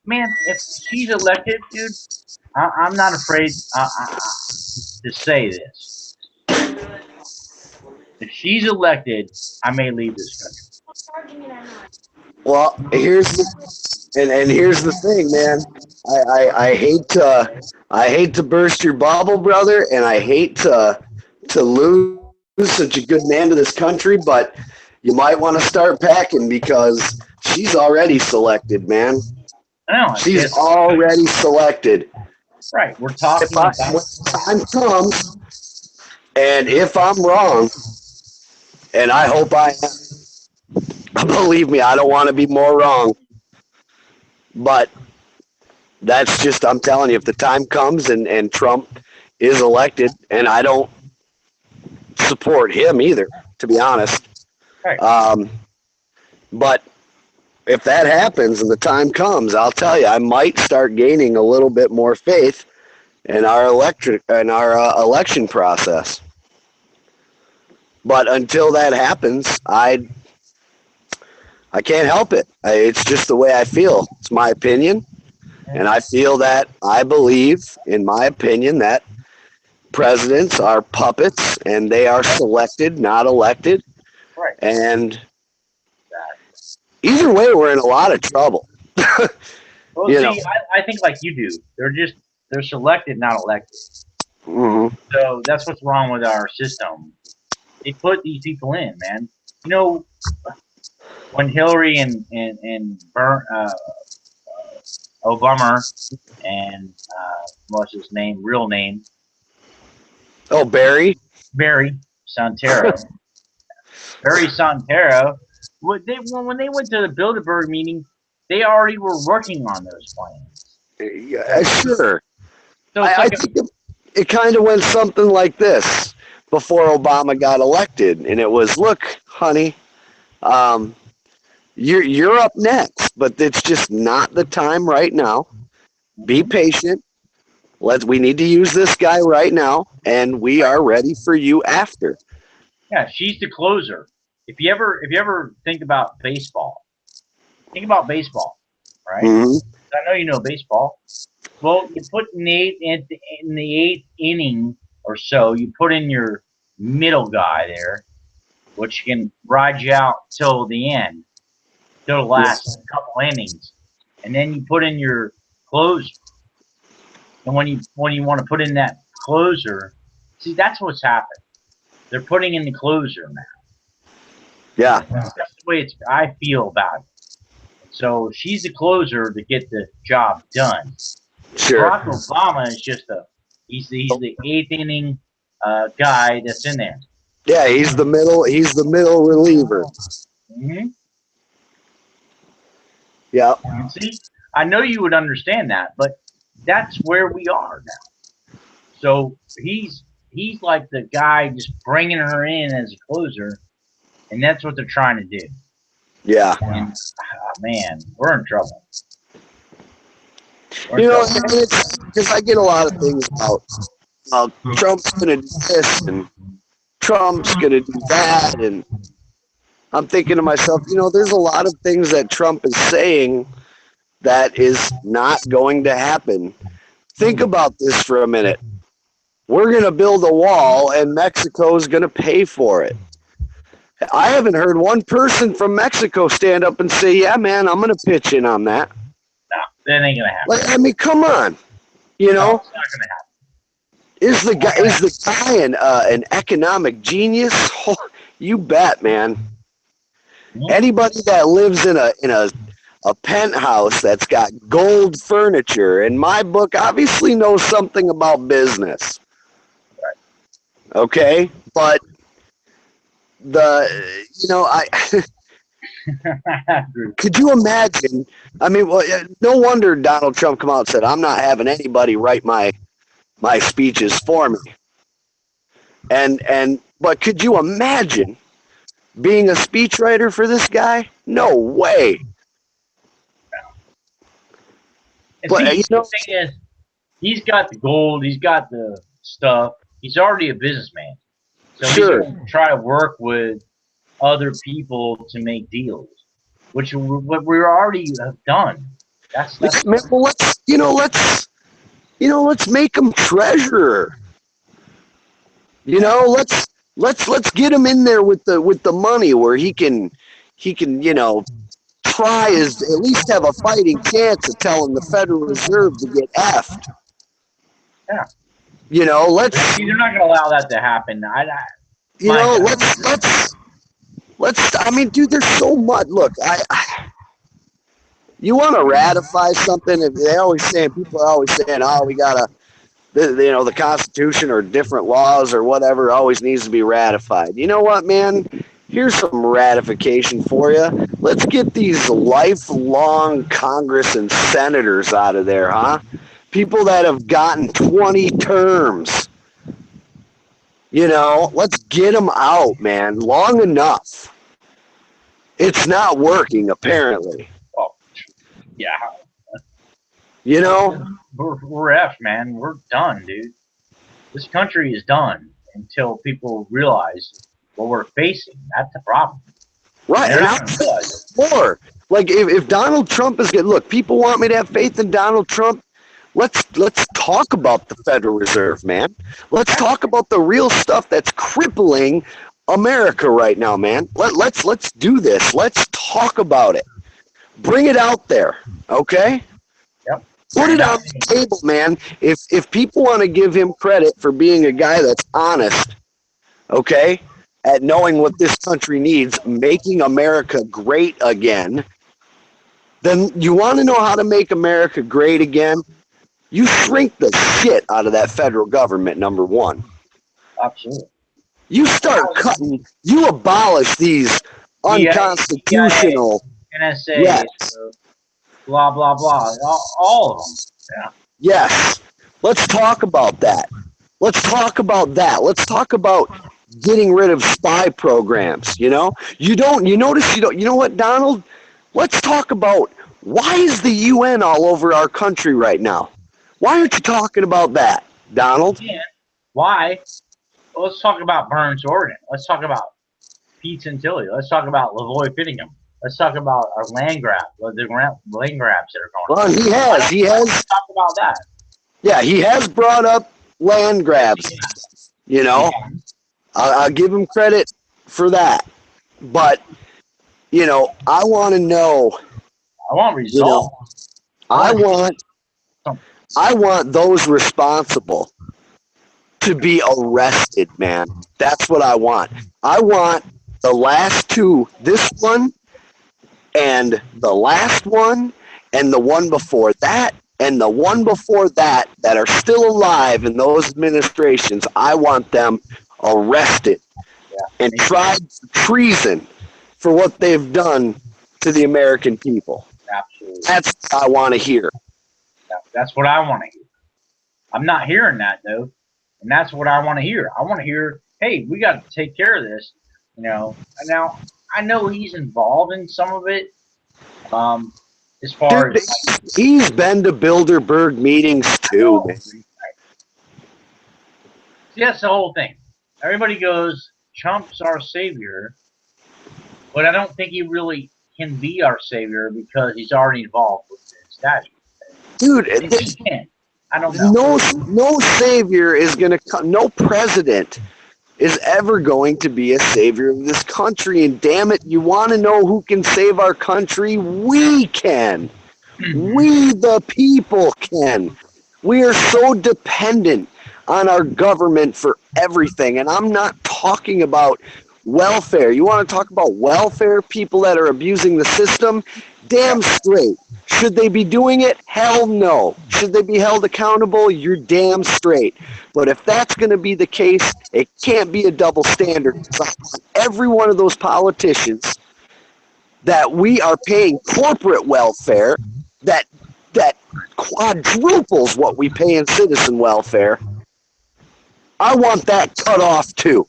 Man, if she's elected, dude, I'm not afraid to say this. If she's elected, I may leave this country. Well, here's the thing, man. I hate to burst your bubble, brother, and I hate to lose such a good man to this country, but you might want to start packing, because she's already selected, man. I know. She's already selected. Right. We're talking about when time comes, and if I'm wrong, and I hope I am, believe me, I don't want to be more wrong. But that's just, I'm telling you, if the time comes and Trump is elected, and I don't support him either, to be honest. Right. But if that happens and the time comes, I'll tell you, I might start gaining a little bit more faith in our election process. But until that happens, I can't help it. It's just the way I feel. It's my opinion. And I feel that, I believe, in my opinion, that presidents are puppets and they are selected, not elected. Right. And either way, we're in a lot of trouble. Well, see, I think like you do. They're selected, not elected. Mm-hmm. So that's what's wrong with our system. They put these people in, man. When Hillary and Obama and what's his name, real name? Oh, Barry Soetoro. Barry Soetoro. When they went to the Bilderberg meeting, they already were working on those plans. Yeah, sure. So I think it kind of went something like this before Obama got elected, and it was, look, honey, you're up next, but it's just not the time right now. Be patient. We need to use this guy right now, and we are ready for you after. Yeah, she's the closer. If you ever think about baseball, right? Mm-hmm. I know you know baseball. Well, you put in the eighth inning or so, you put in your middle guy there, which can ride you out till the end, till the last couple innings, and then you put in your closer. And when you want to put in that closer, see, that's what's happened. They're putting in the closer now. Yeah. That's the way I feel about it. So she's the closer to get the job done. Sure. Barack Obama is just he's the eighth inning guy that's in there. Yeah, he's the middle. He's the middle reliever. Mm-hmm. Yeah. See, I know you would understand that, but that's where we are now. So he's like the guy just bringing her in as a closer, and that's what they're trying to do. Yeah. And man, we're in trouble. You know, it's because I get a lot of things about Trump's going to do this and Trump's going to do that, and I'm thinking to myself, you know, there's a lot of things that Trump is saying that is not going to happen. Think about this for a minute. We're going to build a wall, and Mexico's going to pay for it. I haven't heard one person from Mexico stand up and say, yeah, man, I'm going to pitch in on that. No, that ain't gonna happen. Like, I mean, come on. You know, no, it's not gonna happen. Is the guy an economic genius? Oh, you bet, man. Mm-hmm. Anybody that lives in a penthouse that's got gold furniture, in my book, obviously knows something about business. Right. Okay, but I could you imagine? I mean, well, no wonder Donald Trump come out and said, "I'm not having anybody write my speeches for me." But could you imagine being a speechwriter for this guy? No way. And but see, the thing is, he's got the gold, he's got the stuff. He's already a businessman, so sure. He's going to try to work with other people to make deals, which what we already have done. That's well, let's make him treasurer. You know, let's get him in there with the money where he can try at least have a fighting chance of telling the Federal Reserve to get effed. Yeah. You know, let's. You're not going to allow that to happen. Let's. I mean, dude, there's so much. Look, you want to ratify something? People are always saying, "Oh, we gotta." The Constitution or different laws or whatever always needs to be ratified. You know what, man? Here's some ratification for you. Let's get these lifelong Congress and senators out of there, huh? People that have gotten 20 terms. You know, let's get them out, man. Long enough. It's not working, apparently. Oh, yeah. You know? We're F, man. We're done, dude. This country is done until people realize what we're facing. That's the problem. Right. And I'll say more. Like, if Donald Trump is good, look, people want me to have faith in Donald Trump. Let's talk about the Federal Reserve, man. Let's talk about the real stuff that's crippling America right now, man. Let's do this. Let's talk about it. Bring it out there, okay? Yep. Put it on the table, man. If people want to give him credit for being a guy that's honest, okay, at knowing what this country needs, making America great again, then you want to know how to make America great again? You shrink the shit out of that federal government, number one. Absolutely. You start cutting, you abolish these unconstitutional. NSA, yes. Blah, blah, blah. All of them. Yeah. Yes. Let's talk about that. Let's talk about that. Let's talk about getting rid of spy programs, you know? You know what, Donald? Let's talk about why is the UN all over our country right now? Why aren't you talking about that, Donald? Yeah. Why? Well, let's talk about Burns, Oregon. Let's talk about Pete Santilli. Let's talk about Lavoy Fittingham. Let's talk about our land grab, the land grabs that are going on. Well, he has. Let's talk about that. Yeah, he has brought up land grabs. You know, I'll give him credit for that. But, you know, I want to know. I want results. You know, I want those responsible to be arrested, man. That's what I want. I want the last two. This one, And the last one, and the one before that, and the one before that are still alive in those administrations, I want them arrested and tried for treason for what they've done to the American people. Absolutely. That's what I want to hear. That's what I want to hear. I'm not hearing that though, and that's what I want to hear. I want to hear, hey, we got to take care of this. Now I know he's involved in some of it. As far Dude, as he's been to Bilderberg meetings too. See, that's the whole thing. Everybody goes, Trump's our savior, but I don't think he really can be our savior because he's already involved with the statute. Dude, He can. I don't know. No savior is going to come. No president is ever going to be a savior of this country. And damn it, you want to know who can save our country? We can. We, the people, can. We are so dependent on our government for everything. And I'm not talking about welfare. You want to talk about welfare, people that are abusing the system? Damn straight. Should they be doing it? Hell no. Should they be held accountable? You're damn straight. But if that's going to be the case, it can't be a double standard. Every one of those politicians that we are paying corporate welfare that quadruples what we pay in citizen welfare, I want that cut off too.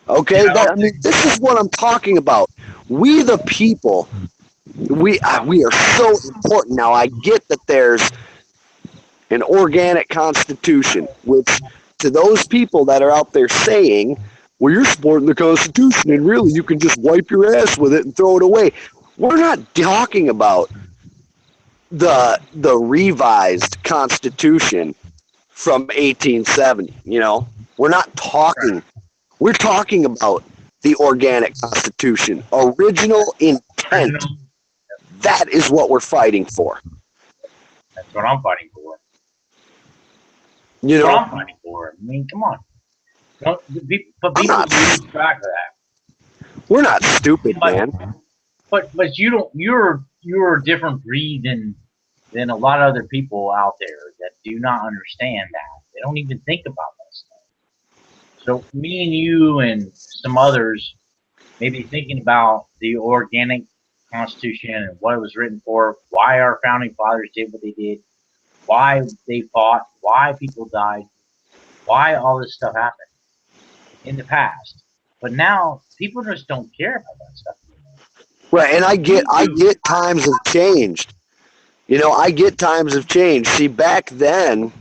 Okay, this is what I'm talking about. We the people, we are so important. Now I get that there's an organic constitution, which to those people that are out there saying, well, you're supporting the Constitution and really you can just wipe your ass with it and throw it away. We're not talking about the revised Constitution from 1870, you know. We're not talking. We're talking about the organic Constitution, original intent. That is what we're fighting for. That's what I'm fighting for. You know, what I'm fighting for. I mean, come on. But people lose track of that. We're not stupid, man. But you don't. You're a different breed than a lot of other people out there that do not understand that. They don't even think about that stuff. So me and you and some others maybe thinking about the organic Constitution and what it was written for, why our founding fathers did what they did, why they fought, why people died, why all this stuff happened in the past. But now people just don't care about that stuff anymore. Right, and I get times have changed. You know, I get times have changed. See, back then,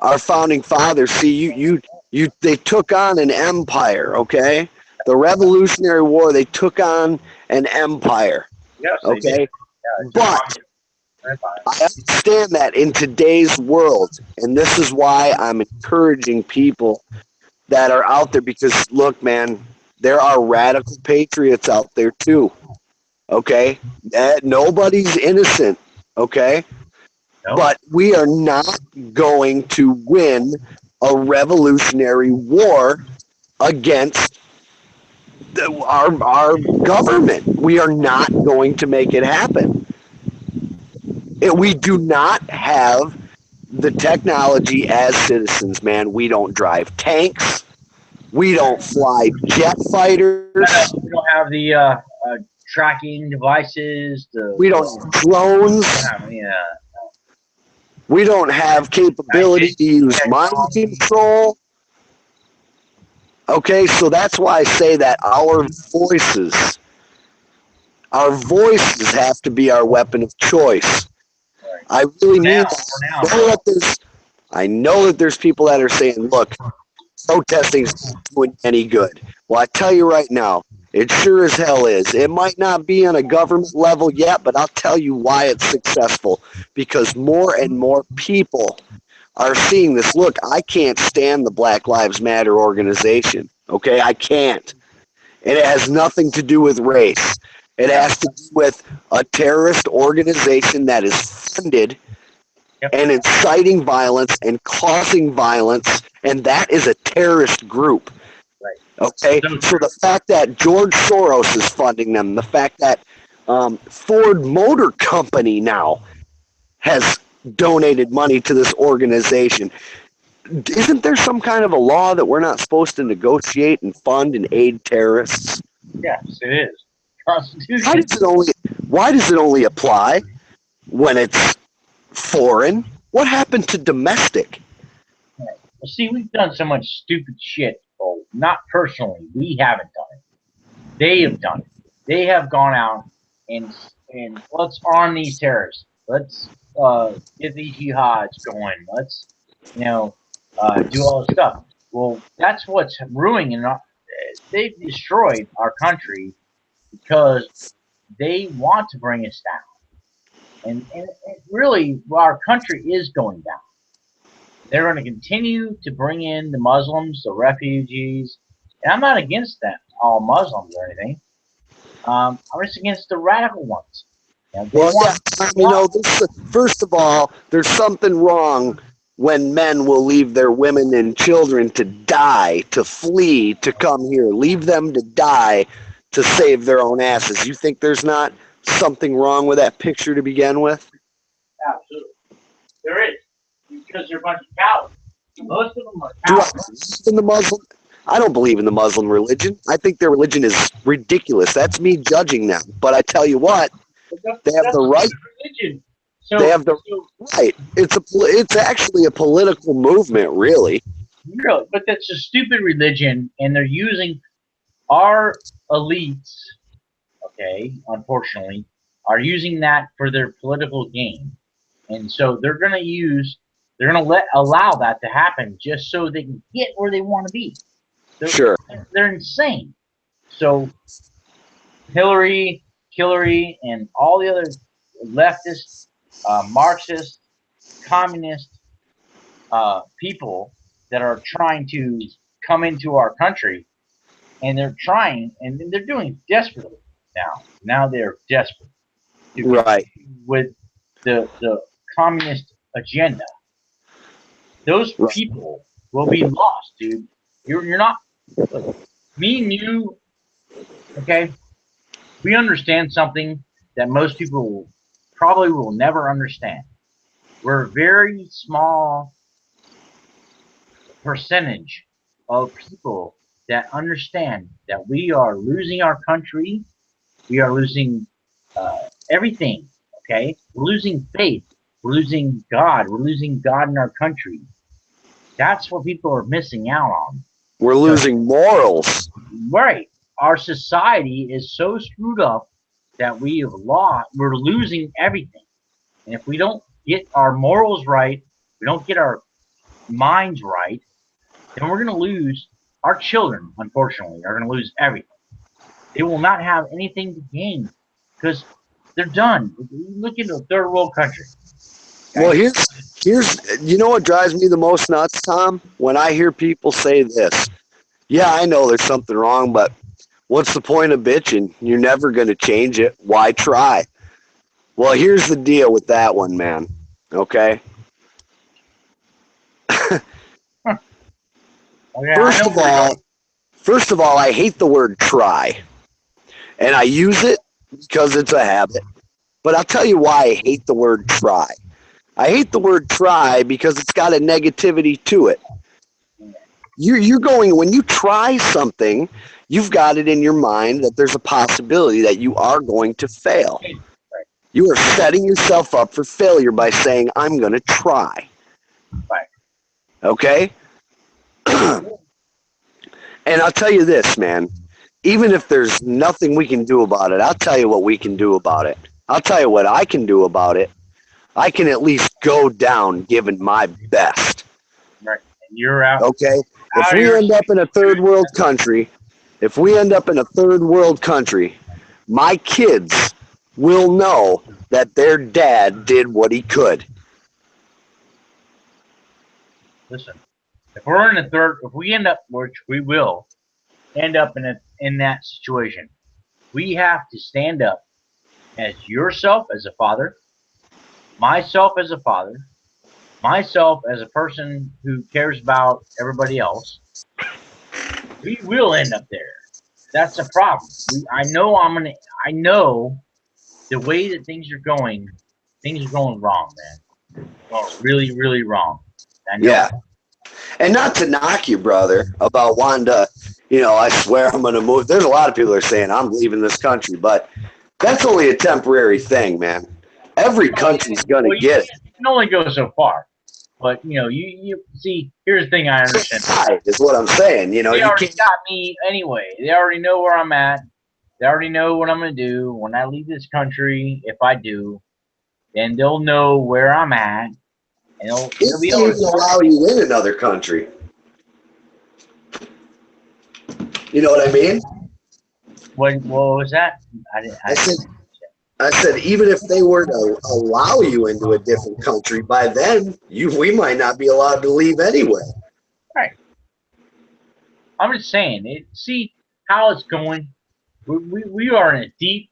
our founding fathers, they took on an empire, okay? The Revolutionary War, they took on an empire, Yes, okay? But I understand that in today's world, and this is why I'm encouraging people that are out there because, look, man, there are radical patriots out there too, okay? Nobody's innocent, okay? No. But we are not going to win a revolutionary war against our government. We are not going to make it happen. We do not have the technology as citizens, man. We don't drive tanks. We don't fly jet fighters. We don't have the tracking devices. We don't have drones. We don't have capability to use mind control. Okay, so that's why I say that our voices have to be our weapon of choice. I really mean that. I know that there's people that are saying, look, protesting's not doing any good. Well, I tell you right now, it sure as hell is. It might not be on a government level yet, but I'll tell you why it's successful. Because more and more people are seeing this. Look, I can't stand the Black Lives Matter organization. Okay, I can't. And it has nothing to do with race. It has to do with a terrorist organization that is funded and inciting violence and causing violence, and that is a terrorist group. Right. Okay, so the fact that George Soros is funding them, the fact that Ford Motor Company now has donated money to this organization, isn't there some kind of a law that we're not supposed to negotiate and fund and aid terrorists? Yes, it is. Why Constitution. does it only Why does it only apply when it's foreign? What happened to domestic? Well, see, we've done so much stupid shit. Well, not personally. We haven't done it. They have done it. They have gone out and let's arm these terrorists. Let's get these jihads going. Let's do all this stuff. Well, that's what's ruining. They've destroyed our country because they want to bring us down. And really, our country is going down. They're going to continue to bring in the Muslims, the refugees, and I'm not against that, all Muslims or anything. I'm just against the radical ones. Well, yeah, first of all, there's something wrong when men will leave their women and children to die, to flee, to come here, leave them to die to save their own asses. You think there's not something wrong with that picture to begin with? Absolutely. There is. Because they're a bunch of cowards. Most of them are Do I cowards. believe in the Muslim? I don't believe in the Muslim religion. I think their religion is ridiculous. That's me judging them. But I tell you what, they have the right. Religion. They have the right. It's actually a political movement, really. Really, but that's a stupid religion, and they're using our elites. Okay, unfortunately, are using that for their political gain, and so they're going to allow that to happen just so they can get where they want to be. Sure. They're insane. So Hillary, and all the other leftist, Marxist, communist people that are trying to come into our country, and they're trying, and they're doing desperately now. Now they're desperate to Right. with the communist agenda. Those Right. people will be lost, dude. You're not. Look, me and you, okay? We understand something that most people probably will never understand. We're a very small percentage of people that understand that we are losing our country. We are losing everything. Okay, we're losing faith. We're losing God. We're losing God in our country. That's what people are missing out on. We're losing morals. Right. Our society is so screwed up that we're losing everything. And if we don't get our morals right, we don't get our minds right, then we're going to lose our children, unfortunately, are going to lose everything. They will not have anything to gain because they're done. Look at the third world country. Okay? Well, here's you know what drives me the most nuts, Tom? When I hear people say this. Yeah, I know there's something wrong, but what's the point of bitching? You're never going to change it. Why try? Well, here's the deal with that one, man. Okay? Okay, first of all, I hate the word try. And I use it because it's a habit. But I'll tell you why I hate the word try. I hate the word try because it's got a negativity to it. You're going, when you try something, you've got it in your mind that there's a possibility that you are going to fail. You are setting yourself up for failure by saying, I'm going to try. Okay? And I'll tell you this, man. Even if there's nothing we can do about it, I'll tell you what we can do about it. I'll tell you what I can do about it. I can at least go down giving my best. Right. And you're out. Okay? If we end up in a third world country, my kids will know that their dad did what he could. Listen, if we end up, which we will, end up in that situation, we have to stand up as yourself as a father, myself as a father, myself as a person who cares about everybody else, We will end up there. That's the problem. I know I know the way that things are going wrong, man. Going really, really wrong. I know. Yeah. And not to knock you, brother, about wanting to, I swear I'm going to move. There's a lot of people that are saying I'm leaving this country, but that's only a temporary thing, man. Every country's going to get it. You can only go so far. But, you see, here's the thing I understand. Is what I'm saying. They already got me anyway. They already know where I'm at. They already know what I'm going to do when I leave this country. If I do, then they'll know where I'm at. And they'll be able to allow you in another country. You know what I mean? What was that? I said, even if they were to allow you into a different country, by then we might not be allowed to leave anyway. Right. I'm just saying. See how it's going. We are in a deep,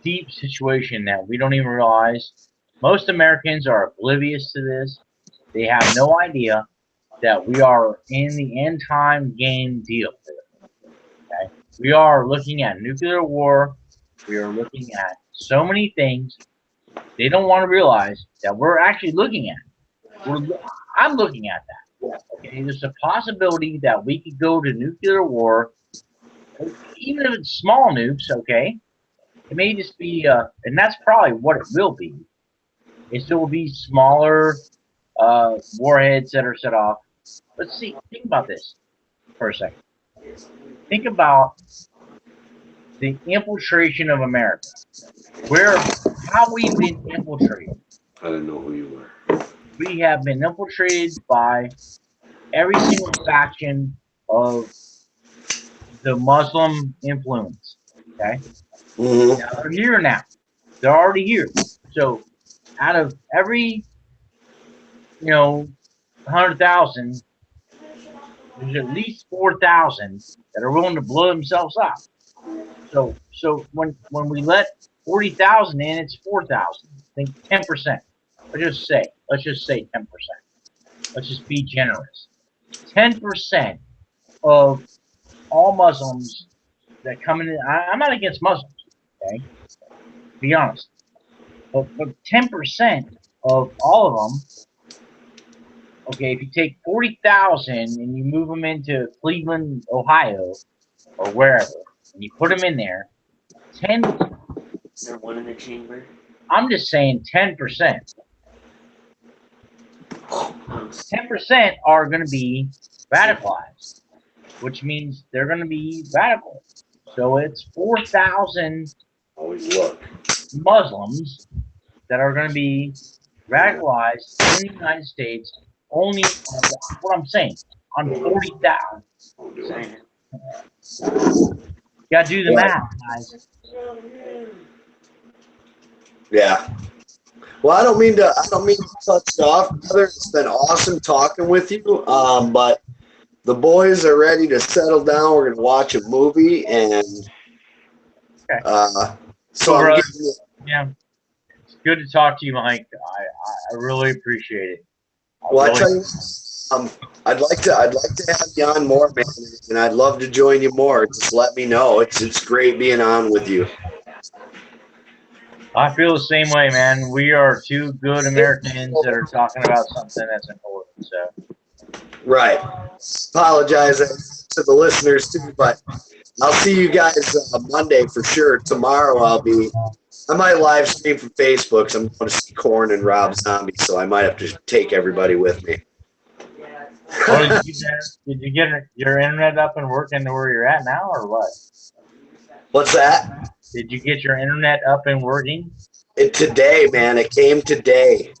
deep situation that we don't even realize. Most Americans are oblivious to this. They have no idea that we are in the end time game deal. Okay? We are looking at nuclear war. We are looking at so many things. They don't want to realize that we're actually looking at. I'm looking at that. Okay? There's a possibility that we could go to nuclear war, even if it's small nukes. Okay, it may just be, and that's probably what it will be. It still will be smaller warheads that are set off. Let's see. Think about this for a second. Think about the infiltration of America. How we've been infiltrated. I didn't know who you were. We have been infiltrated by every single faction of the Muslim influence. Okay? Mm-hmm. Now they're here now. They're already here. So out of every 100,000, there's at least 4,000 that are willing to blow themselves up. So when we let 40,000 in, it's 4,000. Think 10%. Let's just say 10%. Let's just be generous. 10% of all Muslims that come in. I'm not against Muslims. Okay, be honest. But 10% of all of them, okay, if you take 40,000 and you move them into Cleveland, Ohio, or wherever, and you put them in there, 10. Is there one in the chamber? I'm just saying 10%. 10% are going to be radicalized, which means they're going to be radical. So it's 4,000 Muslims that are going to be radicalized in the United States, only on what I'm saying, on 40,000. You got to do the math, guys. Yeah. Well, I don't mean to cut you off, brother. It's been awesome talking with you. But the boys are ready to settle down. We're gonna watch a movie, and so yeah, it's good to talk to you, Mike. I really appreciate it. I tell you, I'd like to have you on more, man, and I'd love to join you more. Just let me know. It's great being on with you. I feel the same way, man. We are two good Americans that are talking about something that's important. So, right. Apologize to the listeners too, but I'll see you guys Monday for sure. Tomorrow I might live stream from Facebook. So I'm going to see Korn and Rob Zombie, so I might have to take everybody with me. Did you get your internet up and working to where you're at now, or what? What's that? Did you get your internet up and working? Today, man. It came today.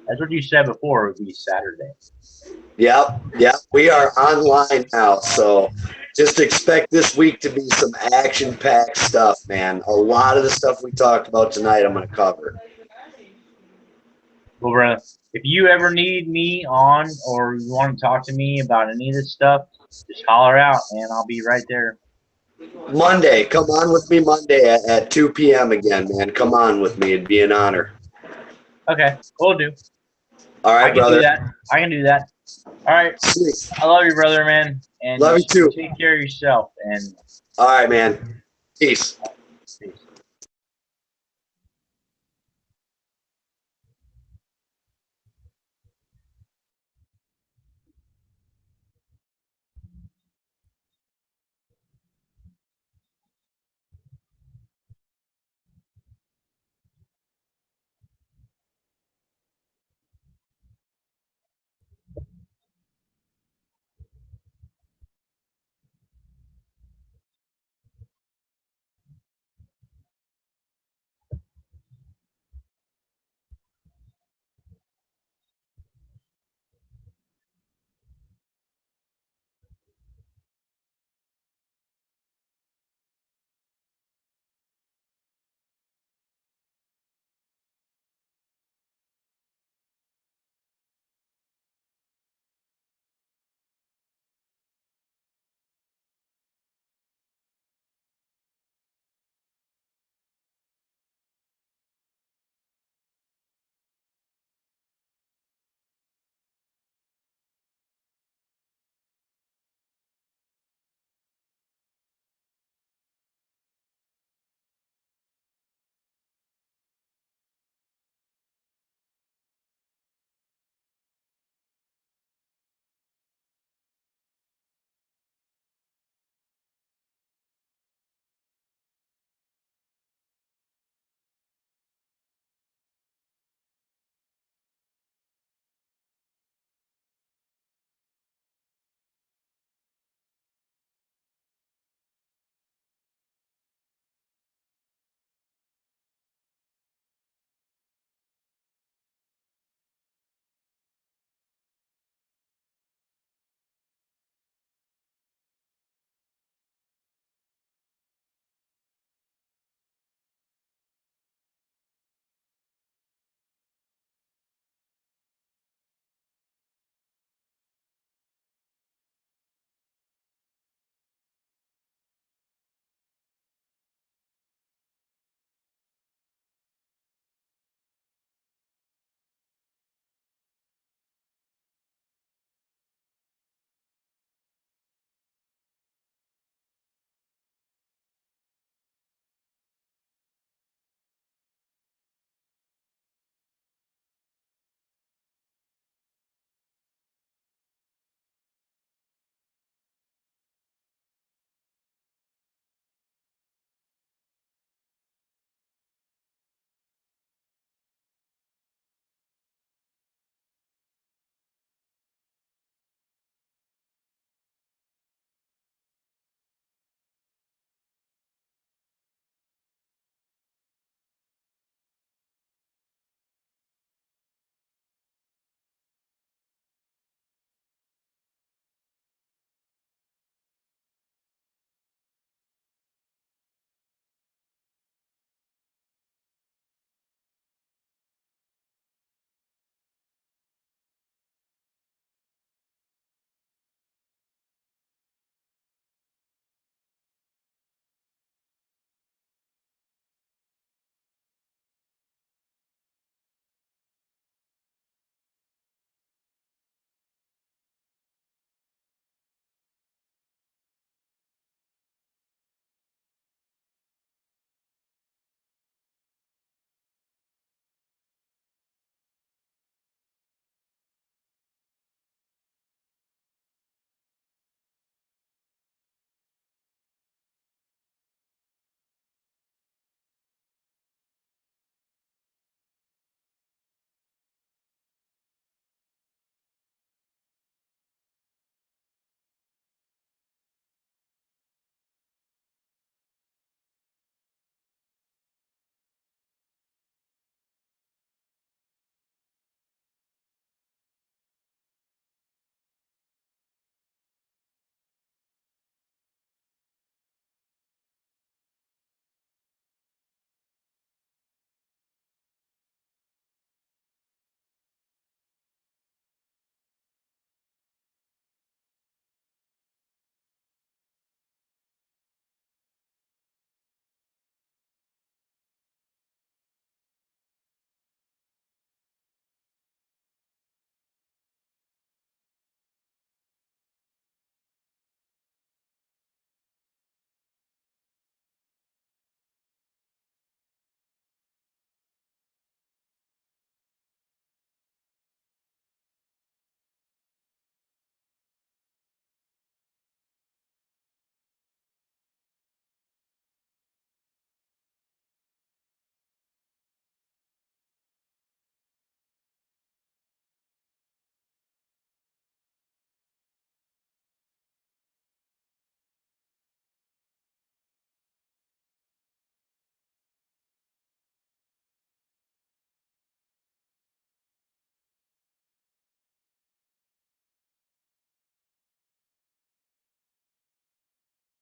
That's what you said before. It would be Saturday. Yep. We are online now, so just expect this week to be some action-packed stuff, man. A lot of the stuff we talked about tonight, I'm going to cover. Well, brother, if you ever need me on or you want to talk to me about any of this stuff, just holler out, man. I'll be right there. Monday. Come on with me Monday at 2 p.m. again, man. Come on with me. It'd be an honor. Okay, we'll do. All right, brother. I can do that. All right. Sweet. I love you, brother, man. And Love you too. take care of yourself. And All right, man. Peace.